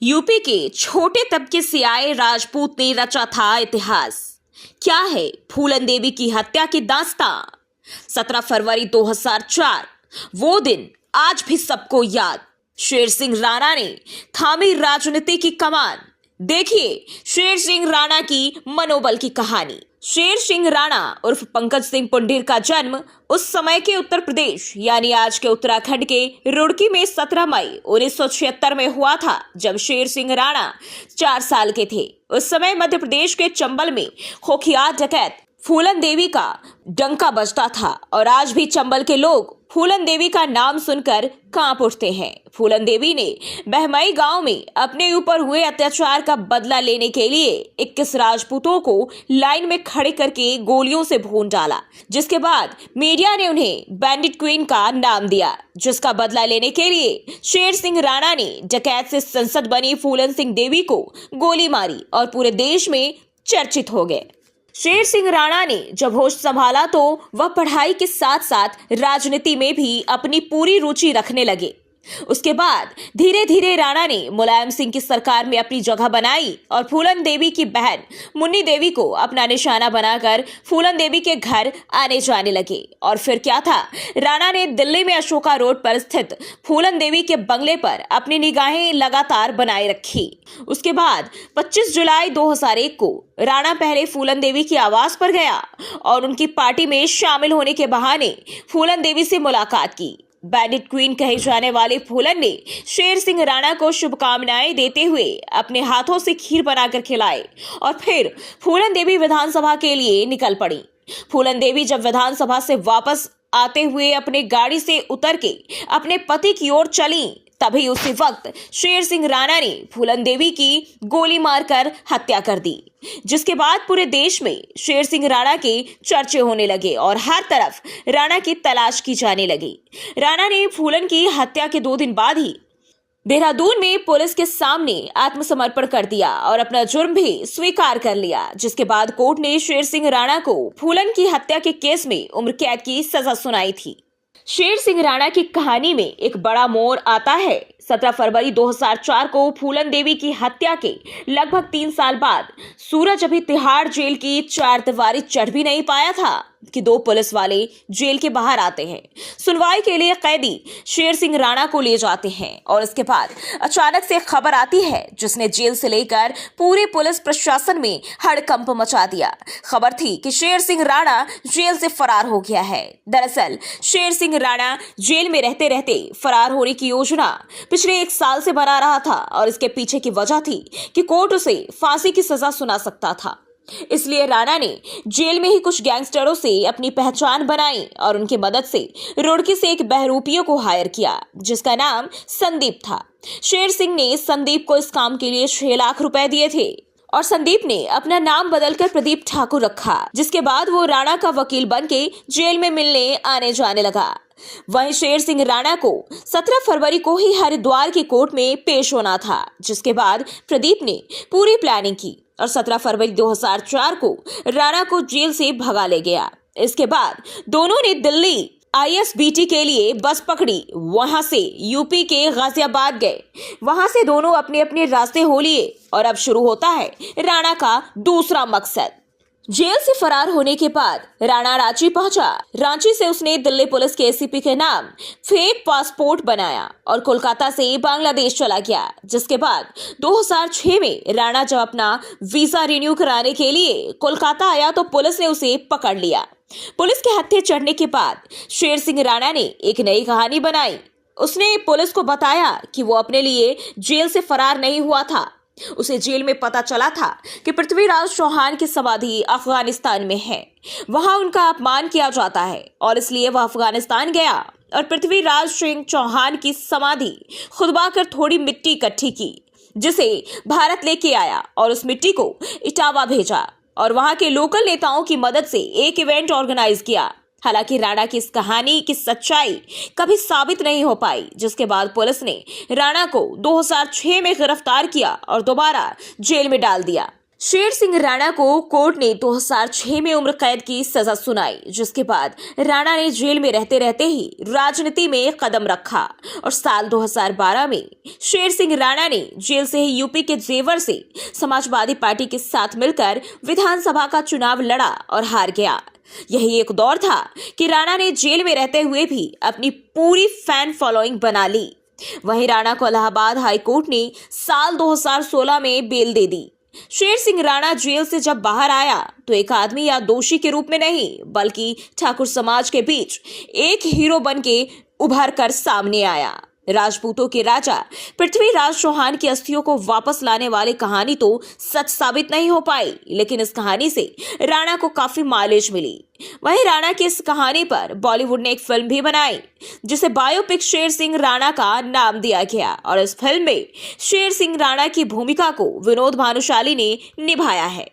UP के छोटे तबके से आए राजपूत ने रचा था इतिहास। क्या है फूलन देवी की हत्या की दास्तां? 17 फरवरी 2004 वो दिन आज भी सबको याद। शेर सिंह राणा ने थामी राजनीति की कमान। देखिए शेर सिंह राणा की मनोबल की कहानी। शेर सिंह राणा उर्फ पंकज सिंह पुंडीर का जन्म उस समय के उत्तर प्रदेश यानी आज के उत्तराखंड के रुड़की में 17 मई 1976 में हुआ था, जब शेर सिंह राणा 4 साल के थे। उस समय मध्य प्रदेश के चंबल में होशियार डकैत फूलन देवी का डंका बजता था और आज भी चंबल के लोग फूलन देवी का नाम सुनकर कांप उठते हैं। फूलन देवी ने बहमई गांव में अपने ऊपर हुए अत्याचार का बदला लेने के लिए 21 राजपूतों को लाइन में खड़े करके गोलियों से भून डाला, जिसके बाद मीडिया ने उन्हें बैंडिट क्वीन का नाम दिया। जिसका बदला लेने के लिए शेर सिंह राणा ने डकैत से संसद बनी फूलन सिंह देवी को गोली मारी और पूरे देश में चर्चित हो गए। शेर सिंह राणा ने जब होश संभाला तो वह पढ़ाई के साथ साथ राजनीति में भी अपनी पूरी रुचि रखने लगे। उसके बाद धीरे धीरे राणा ने मुलायम सिंह की सरकार में अपनी जगह बनाई और फूलन देवी की बहन मुन्नी देवी को अपना निशाना बनाकर फूलन देवी के घर आने जाने लगे। और फिर क्या था, राणा ने दिल्ली में अशोका रोड पर स्थित फूलन देवी के बंगले पर अपनी निगाहें लगातार बनाए रखी। उसके बाद 25 जुलाई 2001 को राणा पहले फूलन देवी की आवास पर गया और उनकी पार्टी में शामिल होने के बहाने फूलन देवी से मुलाकात की। बैंडिट क्वीन कहे जाने वाले फूलन ने शेर सिंह राणा को शुभकामनाएं देते हुए अपने हाथों से खीर बनाकर खिलाए और फिर फूलन देवी विधानसभा के लिए निकल पड़ी। फूलन देवी जब विधानसभा से वापस आते हुए अपने गाड़ी से उतर के अपने पति की ओर चली, तभी उसी वक्त शेर सिंह राणा ने फूलन देवी की गोली मारकर हत्या कर दी, जिसके बाद पूरे देश में शेर सिंह राणा के चर्चे होने लगे और हर तरफ राणा की तलाश की जाने लगी। राणा ने फूलन की हत्या के 2 दिन बाद ही देहरादून में पुलिस के सामने आत्मसमर्पण कर दिया और अपना जुर्म भी स्वीकार कर लिया, जिसके बाद कोर्ट ने शेर सिंह राणा को फूलन की हत्या के केस में उम्र कैद की सजा सुनाई थी। शेर सिंह राणा की कहानी में एक बड़ा मोड़ आता है। 17 फरवरी 2004 को फूलन देवी की हत्या के लगभग 3 साल बाद सूरज अभी तिहाड़ जेल की 4 दीवारी चढ़ भी नहीं पाया था कि 2 पुलिस वाले जेल के बाहर आते हैं। सुनवाई के लिए कैदी शेर सिंह राणा को ले जाते हैं और इसके बाद अचानक से खबर आती है, जिसने जेल से लेकर पूरे पुलिस प्रशासन में हड़कंप मचा दिया। खबर थी कि शेर सिंह राणा जेल से फरार हो गया है। दरअसल शेर सिंह राणा जेल में रहते रहते फरार होने की योजना पिछले 1 साल से बना रहा था और इसके पीछे की वजह थी कि कोर्ट उसे फांसी की सजा सुना सकता था। इसलिए राणा ने जेल में ही कुछ गैंगस्टरों से अपनी पहचान बनाई और उनकी मदद से रुड़की से एक बहरूपियों को हायर किया, जिसका नाम संदीप था। शेर सिंह ने संदीप को इस काम के लिए 6 लाख रुपए दिए थे और संदीप ने अपना नाम बदलकर प्रदीप ठाकुर रखा, जिसके बाद वो राणा का वकील बनके जेल में मिलने आने जाने लगा। वहीं शेर सिंह राणा को 17 फरवरी को ही हरिद्वार की कोर्ट में पेश होना था, जिसके बाद प्रदीप ने पूरी प्लानिंग की और 17 फरवरी 2004 को राणा को जेल से भगा ले गया। इसके बाद दोनों ने दिल्ली ISBT के लिए बस पकड़ी, वहां से यूपी के गाजियाबाद गए। वहां से दोनों अपने अपने रास्ते हो लिए और अब शुरू होता है राणा का दूसरा मकसद। जेल से फरार होने के बाद राणा रांची पहुंचा। रांची से उसने दिल्ली पुलिस के ACP के नाम फेक पासपोर्ट बनाया और कोलकाता से बांग्लादेश चला गया, जिसके बाद 2006 में राणा जब अपना वीजा रिन्यू कराने के लिए कोलकाता आया तो पुलिस ने उसे पकड़ लिया। पुलिस के हत्थे चढ़ने के बाद शेर सिंह राणा ने एक नई कहानी बनाई। उसने पुलिस को बताया कि वो अपने लिए जेल से फरार नहीं हुआ था। उसे जेल में पता चला था कि पृथ्वीराज चौहान की समाधि अफगानिस्तान में है, वहां उनका अपमान किया जाता है और इसलिए वह अफगानिस्तान गया और पृथ्वीराज सिंह चौहान की समाधि खुदवा कर थोड़ी मिट्टी इकट्ठी की, जिसे भारत लेके आया और उस मिट्टी को इटावा भेजा और वहां के लोकल नेताओं की मदद से एक इवेंट ऑर्गेनाइज किया। हालांकि राणा की इस कहानी की सच्चाई कभी साबित नहीं हो पाई, जिसके बाद पुलिस ने राणा को 2006 में गिरफ्तार किया और दोबारा जेल में डाल दिया। शेर सिंह राणा को कोर्ट ने 2006 में उम्र कैद की सजा सुनाई, जिसके बाद राणा ने जेल में रहते रहते ही राजनीति में कदम रखा और साल 2012 में शेर सिंह राणा ने जेल से ही यूपी के जेवर से समाजवादी पार्टी के साथ मिलकर विधानसभा का चुनाव लड़ा और हार गया। यही एक दौर था कि राणा ने जेल में रहते हुए भी अपनी पूरी फैन फॉलोइंग बना ली। वहीं राणा को इलाहाबाद हाई कोर्ट ने साल 2016 में बेल दे दी। शेर सिंह राणा जेल से जब बाहर आया तो एक आदमी या दोषी के रूप में नहीं, बल्कि ठाकुर समाज के बीच एक हीरो बन के उभर कर सामने आया। राजपूतों के राजा पृथ्वीराज चौहान की अस्थियों को वापस लाने वाली कहानी तो सच साबित नहीं हो पाई, लेकिन इस कहानी से राणा को काफी माइलेज मिली। वहीं राणा की इस कहानी पर बॉलीवुड ने एक फिल्म भी बनाई, जिसे बायोपिक शेर सिंह राणा का नाम दिया गया और इस फिल्म में शेर सिंह राणा की भूमिका को विनोद भानुशाली ने निभाया है।